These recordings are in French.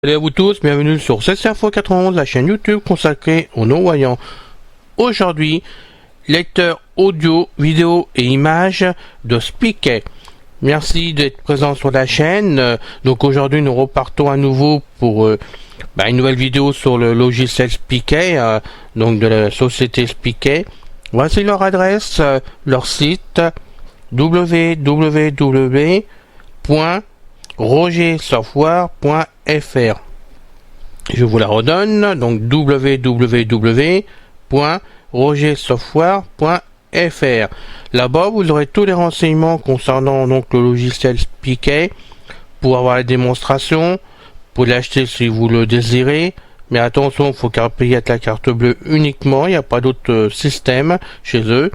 Salut à vous tous, bienvenue sur Info 91, la chaîne YouTube consacrée aux non-voyants. Aujourd'hui, lecteur audio, vidéo et images de Speaker. Merci d'être présent sur la chaîne. Donc aujourd'hui, nous repartons à nouveau pour une nouvelle vidéo sur le logiciel Speaker, donc de la société Speaker. Voici leur adresse, leur site www.rogersoftware.fr. Je vous la redonne, donc www.rogersoftware.fr. Là-bas, vous aurez tous les renseignements concernant donc le logiciel Speaker pour avoir la démonstration, pour l'acheter si vous le désirez. Mais attention, il faut payer la carte bleue uniquement, il n'y a pas d'autre système chez eux.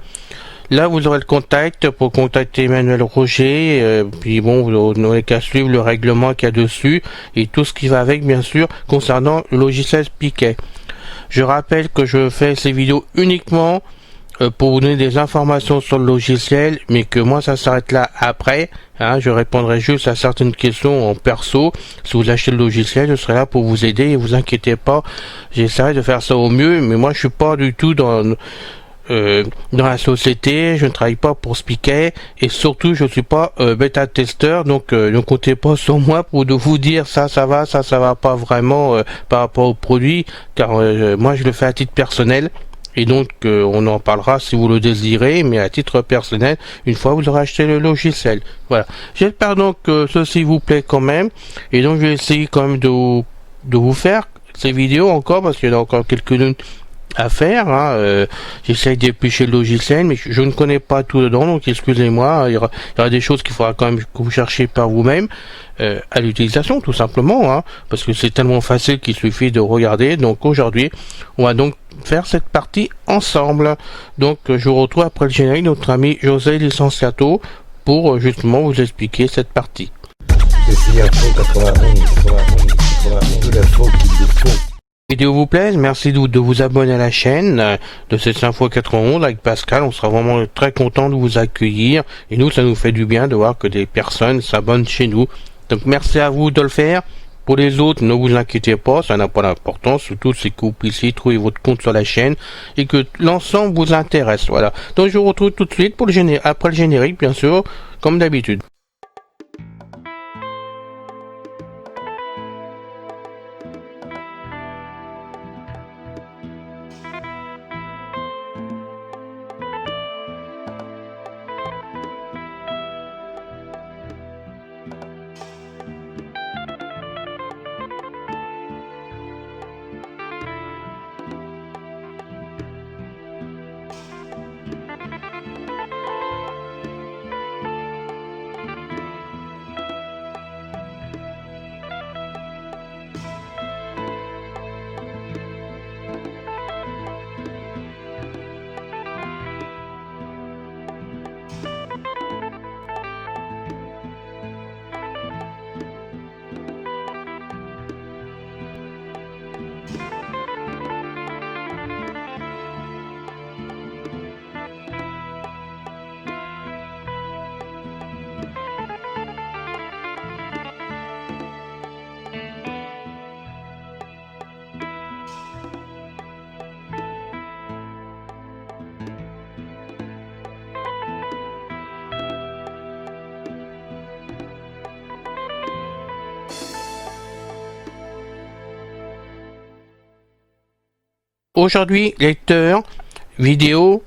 Là, vous aurez le contact pour contacter Emmanuel Roger. Puis bon, vous n'aurez qu'à suivre le règlement qu'il y a dessus et tout ce qui va avec, bien sûr, concernant le logiciel Speaker. Je rappelle que je fais ces vidéos uniquement pour vous donner des informations sur le logiciel, mais que moi, ça s'arrête là après. Je répondrai juste à certaines questions en perso. Si vous achetez le logiciel, je serai là pour vous aider et vous inquiétez pas. J'essaierai de faire ça au mieux, mais moi, je suis pas du tout dans la société, je ne travaille pas pour Speaker et surtout je ne suis pas bêta testeur, donc ne comptez pas sur moi pour vous dire ça va pas vraiment par rapport au produit, car moi je le fais à titre personnel et donc on en parlera si vous le désirez, mais à titre personnel une fois vous aurez acheté le logiciel. Voilà, j'espère donc que ceci vous plaît quand même, et donc je vais essayer quand même de vous faire ces vidéos encore, parce qu'il y en a encore quelques-unes à faire. J'essaye d'éplucher le logiciel, mais je ne connais pas tout dedans, donc excusez-moi. Il y aura des choses qu'il faudra quand même que vous cherchiez par vous-même à l'utilisation, tout simplement, parce que c'est tellement facile qu'il suffit de regarder. Donc aujourd'hui, on va donc faire cette partie ensemble. Donc je vous retrouve après le générique, notre ami José Licenciato, pour justement vous expliquer cette partie. Vidéo vous plaise, merci de vous abonner à la chaîne de cette Info 91 avec Pascal. On sera vraiment très content de vous accueillir, et nous, ça nous fait du bien de voir que des personnes s'abonnent chez nous. Donc merci à vous de le faire. Pour les autres, ne vous inquiétez pas, ça n'a pas d'importance, surtout c'est que vous puissiez trouver votre compte sur la chaîne et que l'ensemble vous intéresse. Voilà. Donc je vous retrouve tout de suite pour après le générique, bien sûr, comme d'habitude. Aujourd'hui, lecteur, vidéo,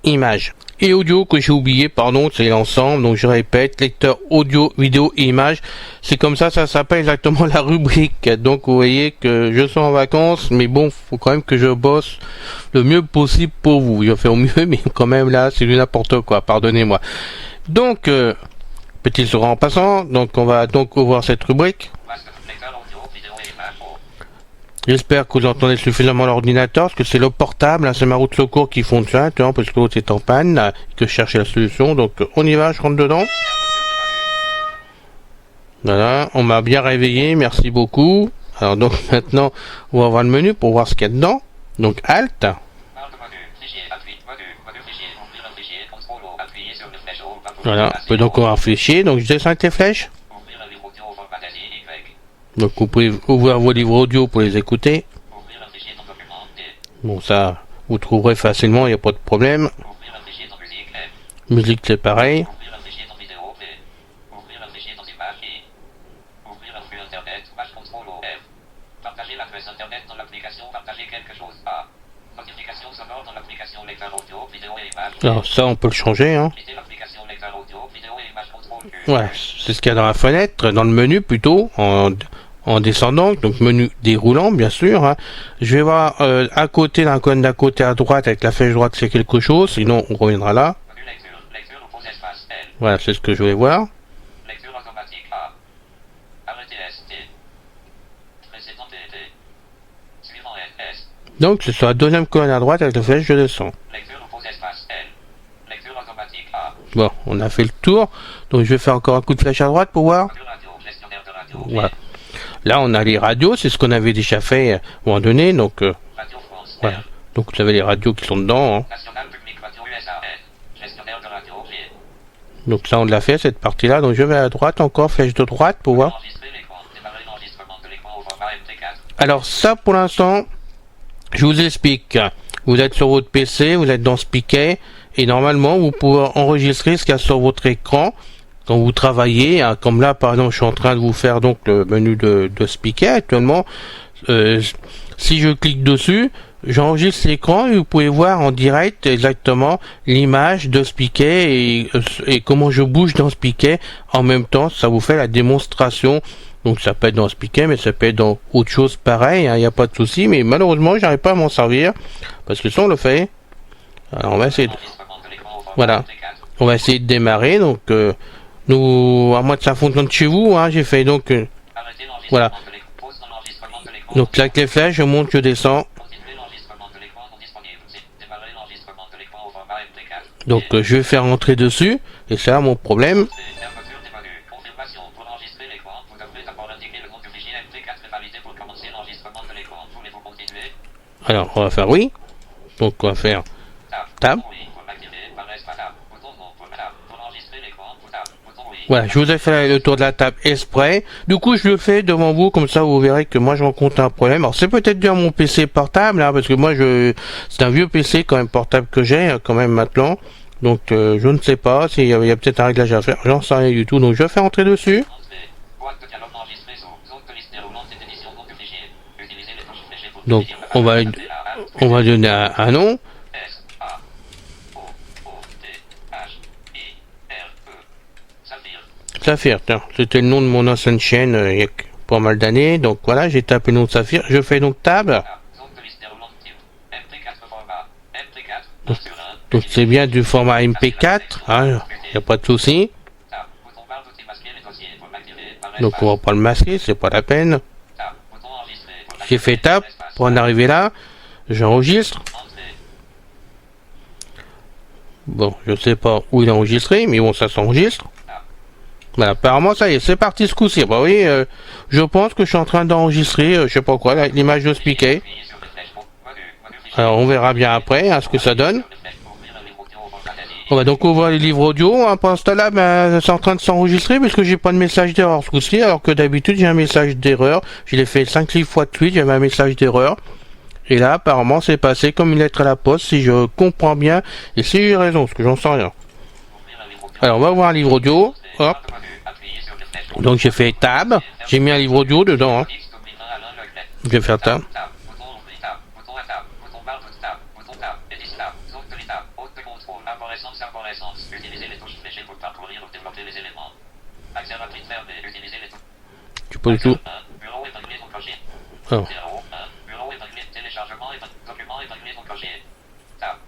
image. Et audio que j'ai oublié, pardon, c'est l'ensemble, donc je répète, lecteur, audio, vidéo et image. C'est comme ça s'appelle exactement la rubrique. Donc vous voyez que je suis en vacances, mais bon, faut quand même que je bosse le mieux possible pour vous. Je fais au mieux, mais quand même là, c'est du n'importe quoi, pardonnez-moi. Donc, petit sourire en passant, donc on va donc voir cette rubrique. J'espère que vous entendez suffisamment l'ordinateur, parce que c'est le portable, c'est ma route secours qui fonctionne, parce que l'autre est en panne, que je cherchais la solution. Donc on y va, je rentre dedans. Voilà, on m'a bien réveillé, merci beaucoup. Alors donc maintenant, on va voir le menu pour voir ce qu'il y a dedans. Donc Alt. Voilà, on peut donc voir fichier, donc je descends avec les flèches. Donc vous pouvez ouvrir vos livres audio pour les écouter. Bon, ça, vous trouverez facilement, il n'y a pas de problème. Musique, c'est pareil. Partager l'adresse internet dans l'application, partager quelque chose. A. Notification sonore dans l'application lecteur audio, vidéo et image. Alors ça, on peut le changer, hein. Quitter l'application lecteur audio, vidéo et image contrôle. Ouais, c'est ce qu'il y a dans la fenêtre, dans le menu plutôt, en descendant, donc menu déroulant bien sûr. Hein. Je vais voir à côté, dans la colonne d'à côté à droite, avec la flèche droite, c'est quelque chose, sinon on reviendra là. Menu lecture, lecture oppose espace L. Voilà, c'est ce que je voulais voir. Lecture automatique A. Arrêter S T. Précédent T T. Suivant S. Donc c'est sur la deuxième colonne à droite avec la flèche, je descends. Lecture oppose espace L. Lecture automatique A. Bon, on a fait le tour, donc je vais faire encore un coup de flèche à droite pour voir. Radio, gestionnaire de radio. Voilà. Là, on a les radios, c'est ce qu'on avait déjà fait à un moment donné, donc Radio France. voilà. Donc vous avez les radios qui sont dedans. Hein. National Public Radio USA. Gestionnaire de radio G. Donc ça, on l'a fait cette partie-là. Donc je vais à droite encore, flèche de droite pour voir. Enregistrer l'écran. Démarrer l'enregistrement de l'écran au format MP4. Alors ça, pour l'instant, je vous explique. Vous êtes sur votre PC, vous êtes dans Spicket, et normalement, vous pouvez enregistrer ce qu'il y a sur votre écran quand vous travaillez. Hein, comme là, par exemple, je suis en train de vous faire donc le menu de Spicket actuellement. Si je clique dessus, j'enregistre l'écran et vous pouvez voir en direct exactement l'image de Spicket et comment je bouge dans Spicket. En même temps, ça vous fait la démonstration. Donc ça peut être dans Spicket, mais ça peut être dans autre chose pareil, il n'y a pas de souci. Mais malheureusement, j'arrive pas à m'en servir parce que ça, on le fait. Alors on va essayer de... Voilà. On va essayer de démarrer. Donc nous, à moins que ça fonctionne chez vous, hein, j'ai fait donc voilà. Donc là, avec les flèches, je monte, je descends. Donc je vais faire rentrer dessus et c'est là mon problème. Alors on va faire oui. Donc on va faire tab. Voilà, je vous ai fait le tour de la table exprès. Du coup, je le fais devant vous, comme ça vous verrez que moi je rencontre un problème. Alors c'est peut-être dû à mon PC portable, hein, parce que moi c'est un vieux PC quand même portable que j'ai quand même maintenant. Donc je ne sais pas s'il y a peut-être un réglage à faire. J'en sais rien du tout. Donc je vais faire entrer dessus. Donc on va donner un nom. Saphir, tiens, c'était le nom de mon ancienne chaîne il y a pas mal d'années. Donc voilà, j'ai tapé le nom de Saphir. Je fais donc tab. Donc c'est bien du format MP4, hein, il n'y a pas de souci. Donc on va pas le masquer, c'est pas la peine. J'ai fait tab pour en arriver là. J'enregistre. Bon, je sais pas où il est enregistré, mais bon, ça s'enregistre. Voilà, apparemment ça y est, c'est parti ce coup-ci. Bah oui, je pense que je suis en train d'enregistrer, je sais pas quoi, l'image de Spicket. Alors on verra bien après hein, ce que ça donne. On va donc ouvrir les livres audio. Hein. Pour l'instant là, ben, c'est en train de s'enregistrer parce que j'ai pas de message d'erreur ce coup-ci, alors que d'habitude j'ai un message d'erreur. Je l'ai fait 5 fois de suite, j'avais un message d'erreur. Et là, apparemment, c'est passé comme une lettre à la poste, si je comprends bien, et si j'ai raison, parce que j'en sais rien. Alors, on va voir un livre audio. Hop. Donc, j'ai fait tab. J'ai mis un livre audio dedans. Hein. Je vais faire tab. Tu peux du tout. Alors.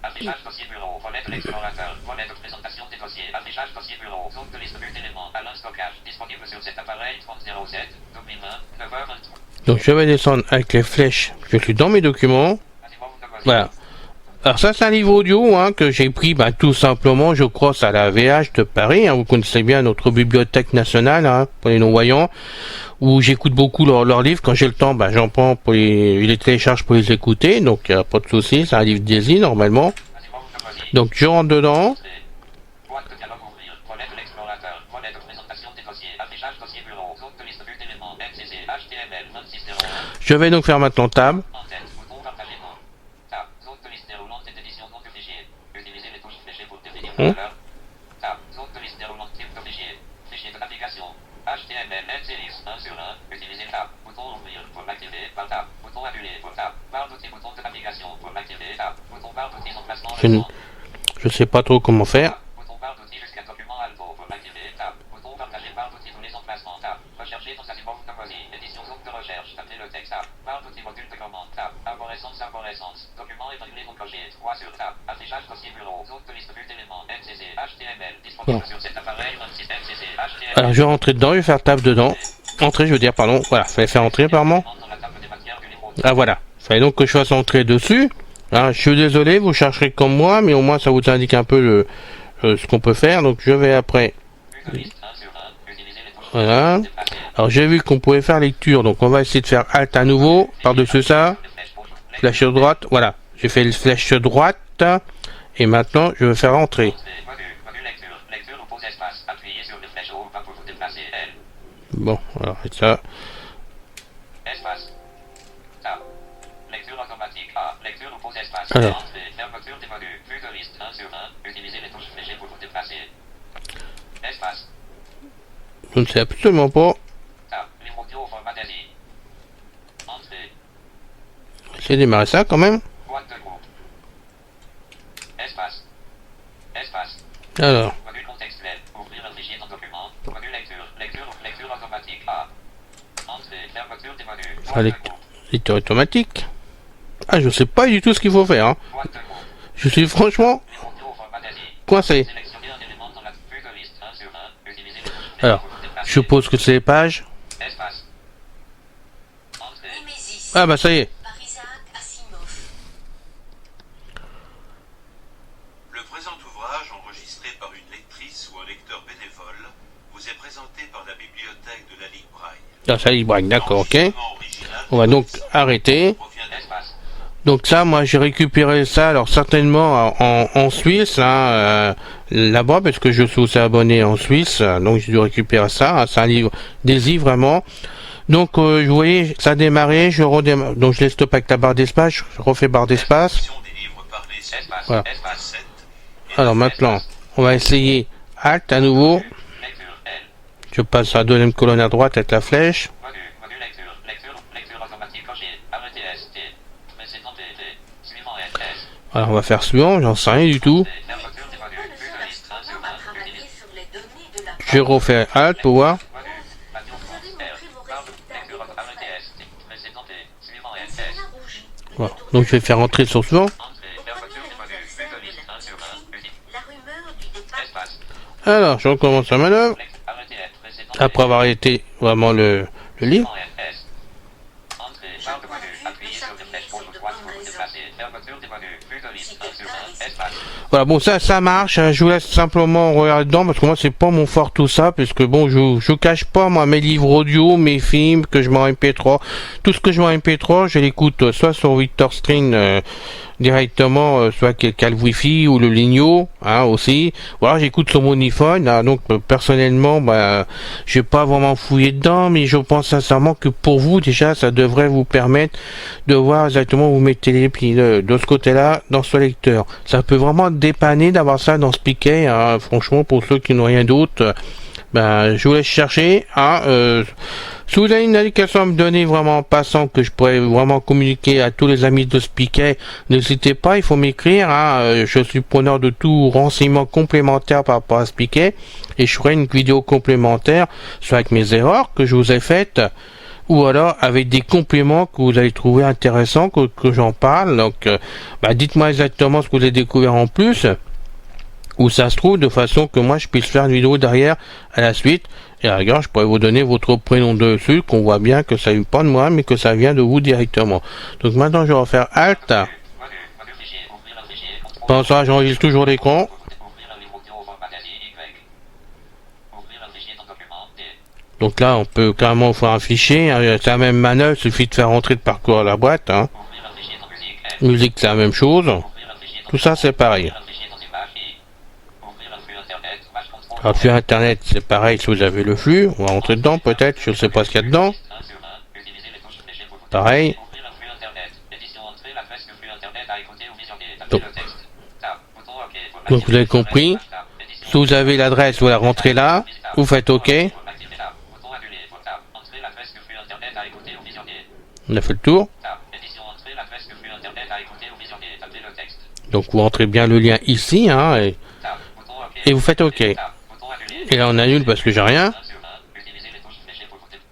Affichage dossier bureau, fenêtre l'explorateur, fenêtre présentation des dossiers, affichage dossier bureau, zone de liste vue d'éléments, Alain stockage, disponible sur cet appareil 3007, 2020, 9h23. Donc je vais descendre avec les flèches, je suis dans mes documents, voilà. Alors ça c'est un livre audio hein, que j'ai pris tout simplement, je crois, à la VH de Paris, hein, vous connaissez bien notre bibliothèque nationale hein, pour les non-voyants, où j'écoute beaucoup leurs livres, quand j'ai le temps, j'en prends pour les télécharge pour les écouter, donc il n'y a pas de souci, c'est un livre Daisy normalement. Donc je rentre dedans. Je vais donc faire maintenant table. En tête, bouton partager non. Tab, zone de liste déroulante et d'édition non de fichier. Utilisez les touches fléchées pour définir la valeur. Tab, zone de liste déroulante type de fichier. Fichier de navigation. HTML, series 1 sur 1. Utilisez tab. Bouton ouvrir pour l'activer. Par tab. Bouton annuler pour tab. Barre d'outils, bouton de navigation pour l'activer. Tab. Bouton barre d'outils emplacement. Je sais pas trop comment faire. Bouton barre d'outils jusqu'à document alto pour l'activer. Tab. Bouton partager barre d'outils tous les emplacements. Tab. Rechercher dans sa symbole composé. Édition zone de recherche. Tapez le texte. Tab. Barre d'outils module de commande. Tab. Arborescence. Document épinglé ou clocher. 3 sur tab. Affichage dossier bureau. Zone de liste vue d'éléments. NCC. HTML. Disponible sur cet appareil. 26 NCC. HTML. Alors je vais rentrer dedans, je vais faire table dedans. Entrer, je veux dire, pardon. Voilà, fallait faire entrer apparemment. Ah voilà. Fallait donc que je fasse entrer dessus. Hein, je suis désolé, vous chercherez comme moi, mais au moins ça vous indique un peu ce qu'on peut faire. Donc je vais après. Voilà. Alors j'ai vu qu'on pouvait faire lecture, donc on va essayer de faire Alt à nouveau, par-dessus ça. Flèche droite, voilà. J'ai fait le flèche droite. Et maintenant je vais faire entrer. Bon, alors et ça. Alors. Je ne sais absolument pas. J'ai démarré ça quand même. Alors. Lecture automatique. Ah, je sais pas du tout ce qu'il faut faire. Hein. Je suis franchement coincé. Alors, je suppose que c'est les pages. Ah bah ça y est. Le présent ouvrage, enregistré par une lectrice ou un lecteur bénévole, vous est présenté par la bibliothèque de la Ligue Braille. Ah, ça y est, Braille, d'accord, ok. On va donc arrêter. Donc ça, moi j'ai récupéré ça, alors certainement en Suisse, hein, là-bas, parce que je suis aussi abonné en Suisse, donc j'ai dû récupérer ça. Hein, c'est un livre Daisy vraiment. Donc vous voyez, ça a démarré, je redémarre, donc je laisse stop avec la barre d'espace, je refais barre d'espace. Voilà. Alors maintenant, on va essayer Alt à nouveau. Je passe à la deuxième colonne à droite avec la flèche. Alors on va faire suivant, j'en sais rien du tout. Je refais Alt pour voir. Voilà. Donc je vais faire entrer sur suivant. Alors je recommence la manœuvre. Après avoir été vraiment le livre. Voilà, bon ça marche, hein. Je vous laisse simplement regarder dedans parce que moi c'est pas mon fort tout ça, parce que bon je cache pas moi mes livres audio, mes films que je mets en MP3, tout ce que je mets en MP3 je l'écoute soit sur VictorStream directement, soit quelqu'un le Wi-Fi ou le Ligno, hein, aussi. Voilà, j'écoute sur mon iPhone, hein, donc personnellement, bah, je vais pas vraiment fouiller dedans, mais je pense sincèrement que pour vous déjà, ça devrait vous permettre de voir exactement où vous mettez les plis de ce côté-là dans ce lecteur. Ça peut vraiment dépanner d'avoir ça dans ce piquet, hein, franchement, pour ceux qui n'ont rien d'autre. Ben, je vous laisse chercher. Hein, si vous avez une indication à me donner vraiment en passant que je pourrais vraiment communiquer à tous les amis de ce piquet, n'hésitez pas, il faut m'écrire. Hein, je suis preneur de tout renseignement complémentaire par rapport à ce piquet et je ferai une vidéo complémentaire soit avec mes erreurs que je vous ai faites ou alors avec des compléments que vous allez trouver intéressants que j'en parle. Donc, dites-moi exactement ce que vous avez découvert en plus. Où ça se trouve de façon que moi je puisse faire une vidéo derrière à la suite et à la rigueur je pourrais vous donner votre prénom dessus, qu'on voit bien que ça vient pas de moi mais que ça vient de vous directement. Donc maintenant je vais refaire Alt. Pendant ça j'enregistre toujours l'écran. Donc là on peut carrément faire un fichier, hein. C'est la même manœuvre, il suffit de faire rentrer de parcourir la boîte. Hein. Musique c'est la même chose. Tout ça c'est pareil. Alors flux internet c'est pareil si vous avez le flux, on va rentrer dedans peut-être, je ne sais pas ce qu'il y a dedans. pareil. Ouvrir un flux internet. Édition entrée, l'adresse du flux internet à écouter ou visionner. Tapez Donc. le texte. Tab. Bouton OK. Pour Donc vous avez activer compris. tab. Édition Si vous avez l'adresse, vous la rentrez là, vous faites OK. pour activer tab. Bouton annulé. Pour tab. Entrer l'adresse du flux internet à écouter ou visionner. On a fait le tour. Tab. Édition entrée, l'adresse du flux internet à écouter ou visionner. Tapez le texte. Donc vous entrez bien le lien ici, hein, Tab. Bouton OK. et vous faites OK. Tab. Bouton annulé. Et là on annule parce que j'ai rien. 1 sur 1. Utilisez les touches fléchées pour voter.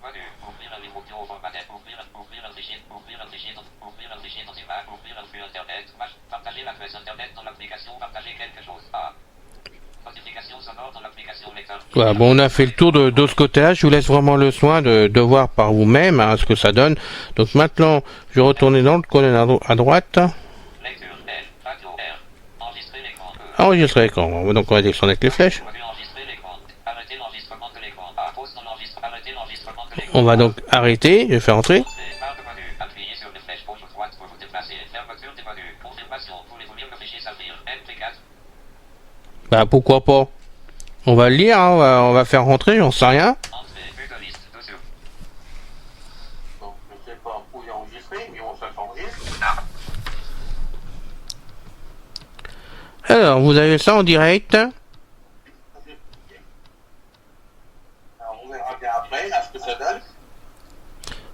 Menu. Ouvrir un livre audio au format net. Ouvrir un fichier. Ouvrir un fichier dans image. Ouvrir un flux internet. Partager l'adresse internet dans l'application. Partager quelque chose. A. Notification sonore dans l'application lecteur. Voilà, bon, on a fait le tour de ce côté-là. Je vous laisse vraiment le soin de voir par vous-même hein, ce que ça donne. Donc maintenant, je vais retourner dans le coin à droite. Lecture L. Radio R. Enregistrer l'écran E. Enregistrer l'écran. Donc on va descendre avec les flèches. Menu enregistrer l'écran. Arrêter l'enregistrement de l'écran. A. Pause dans l'enregistrement. Arrêter l'enregistrement de l'écran. On va donc arrêter. Je vais faire entrer. Barre de menu. Appuyez sur les flèches gauche ou droite pour vous déplacer. Fermeture des menus. Confirmation. Voulez-vous lire le fichier servir? MP4. Bah pourquoi pas. On va le lire, hein, on va faire rentrer, j'en sais rien. Entrée. Vue de liste. 2 sur. Donc je sais pas où il est enregistré, mais on s'enregistre. Alors, vous avez ça en direct. Alors, on verra bien après, là, ce que ça donne.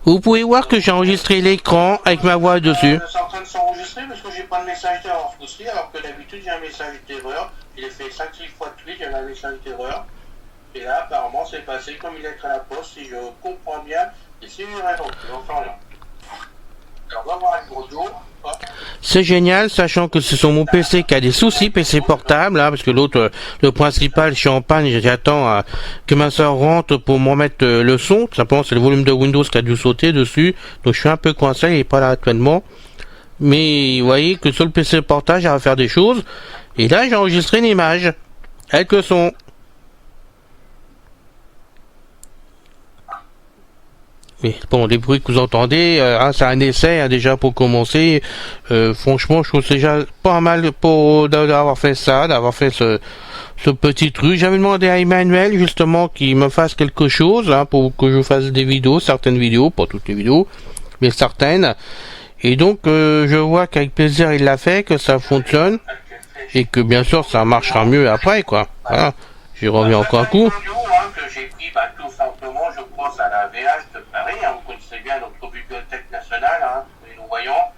Vous pouvez voir que j'ai enregistré l'écran avec ma voix dessus. C'est en train de s'enregistrer parce que j'ai pas de message d'erreur ce coup-ci, alors que d'habitude j'ai un message d'erreur. Il est fait 5-6 fois de suite, j'avais un message d'erreur. Et là, apparemment, c'est passé comme il est à la poste, si je comprends bien. Et si j'ai raison, j'entends rien. Alors, on va voir avec Brodo. C'est génial, sachant que c'est sur mon PC qui a des soucis, PC portable, hein, parce que l'autre, le principal, je suis en panne, j'attends que ma soeur rentre pour m'en mettre le son. Tout simplement, c'est le volume de Windows qui a dû sauter dessus. Donc je suis un peu coincé, il n'est pas là actuellement. Mais vous voyez que sur le PC portable, j'arrive à faire des choses. Et là, j'ai enregistré une image avec le son. Mais bon, les bruits que vous entendez, c'est un essai hein, déjà pour commencer. Franchement, je trouve c'est déjà pas mal pour d'avoir fait ça, d'avoir fait ce petit truc. J'avais demandé à Emmanuel justement qu'il me fasse quelque chose hein, pour que je fasse des vidéos, certaines vidéos, pas toutes les vidéos, mais certaines. Et donc, je vois qu'avec plaisir il l'a fait, que ça fonctionne et que bien sûr ça marchera mieux après quoi. Voilà. J'y reviens encore un coup. Que j'ai pris tout simplement, je pense, à la VH de Paris. Hein, vous connaissez bien notre bibliothèque nationale, hein, les non-voyants,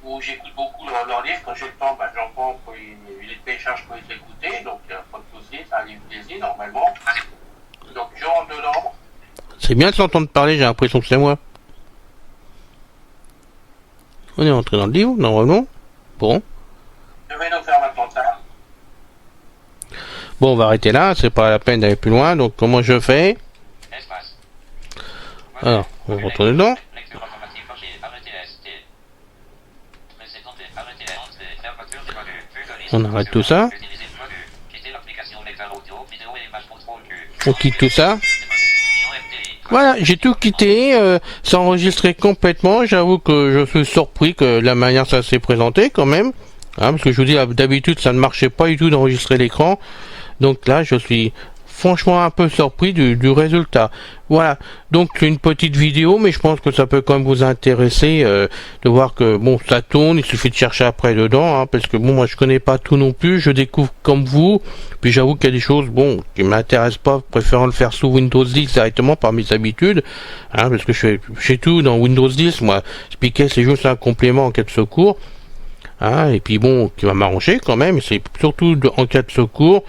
où j'écoute beaucoup leurs livres. Quand j'ai le temps, j'en prends pour les télécharge pour les écouter. Donc, il n'y a pas de souci, c'est un livre plaisir normalement. Donc, je rentre dedans. C'est bien de s'entendre parler, j'ai l'impression que c'est moi. On est entré dans le livre, normalement. Bon. Je vais nous faire maintenant ça. Bon, on va arrêter là, c'est pas la peine d'aller plus loin. Donc, comment je fais? Espace. Alors, on va retourner dedans. Lecture automatique marché. Arrêtez ST. Précédente. Arrêtez entrée. Fermeture des menus. Vue de liste. On arrête tout ça. Utilisez le menu. Quittez l'application lecteur audio, vidéo et image contrôle Q. On quitte tout ça. Voilà, j'ai tout quitté, c'est enregistré complètement. J'avoue que je suis surpris que la manière ça s'est présenté quand même. Hein, parce que je vous dis, d'habitude ça ne marchait pas du tout d'enregistrer l'écran. Donc là, je suis franchement un peu surpris du résultat. Voilà, donc c'est une petite vidéo, mais je pense que ça peut quand même vous intéresser de voir que bon, ça tourne, il suffit de chercher après dedans, hein, parce que bon, moi je connais pas tout non plus, je découvre comme vous, puis j'avoue qu'il y a des choses, bon, qui m'intéressent pas, préférant le faire sous Windows 10 directement par mes habitudes, hein, parce que je fais tout dans Windows 10, moi, Spicket c'est juste un complément en cas de secours, hein, et puis bon, qui va m'arranger quand même, c'est surtout en cas de secours.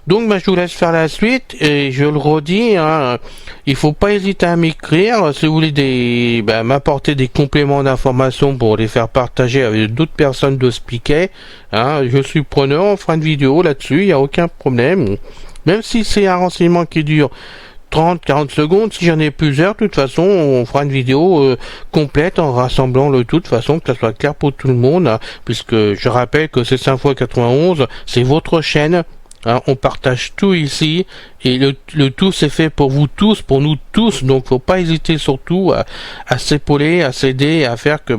Donc je vous laisse faire la suite et je le redis, hein, il faut pas hésiter à m'écrire si vous voulez m'apporter des compléments d'informations pour les faire partager avec d'autres personnes de Spicket. Hein, je suis preneur, on fera une vidéo là-dessus, il n'y a aucun problème. Même si c'est un renseignement qui dure 30-40 secondes, si j'en ai plusieurs, de toute façon, on fera une vidéo complète en rassemblant le tout de façon que ça soit clair pour tout le monde, hein, puisque je rappelle que c'est 5x91, c'est votre chaîne. Hein, on partage tout ici et le tout c'est fait pour vous tous, pour nous tous, donc faut pas hésiter surtout à s'épauler, à s'aider, à faire que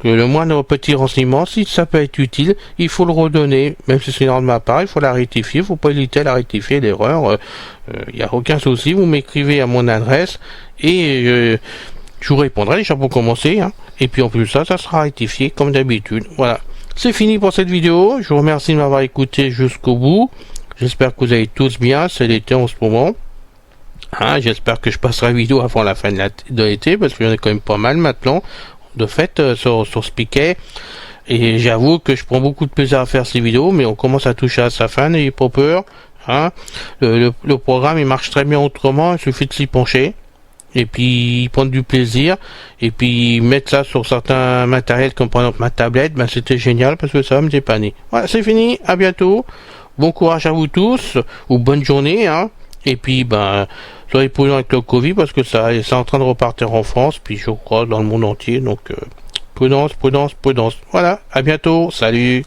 le moindre petit renseignement, si ça peut être utile, il faut le redonner, même si c'est une erreur de ma part, il faut la rectifier, faut pas hésiter à la rectifier l'erreur, il n'y a aucun souci, vous m'écrivez à mon adresse et je vous répondrai déjà pour commencer, hein. Et puis en plus de ça, ça sera rectifié comme d'habitude. Voilà. C'est fini pour cette vidéo. Je vous remercie de m'avoir écouté jusqu'au bout. J'espère que vous allez tous bien. C'est l'été en ce moment. Hein, j'espère que je passerai la vidéo avant la fin de l'été, parce qu'il y en a quand même pas mal maintenant, de fait, sur Spicket. Et j'avoue que je prends beaucoup de plaisir à faire ces vidéos, mais on commence à toucher à sa fin, n'ayez pas peur. Hein. Le programme, il marche très bien autrement, il suffit de s'y pencher. Et puis prendre du plaisir, et puis mettre ça sur certains matériels comme par exemple ma tablette, ben c'était génial parce que ça va me dépanner. Voilà, c'est fini, à bientôt, bon courage à vous tous, ou bonne journée, hein. Et puis ben soyez prudents avec le Covid parce que ça c'est en train de repartir en France, puis je crois dans le monde entier, donc prudence, prudence, prudence. Voilà, à bientôt, salut.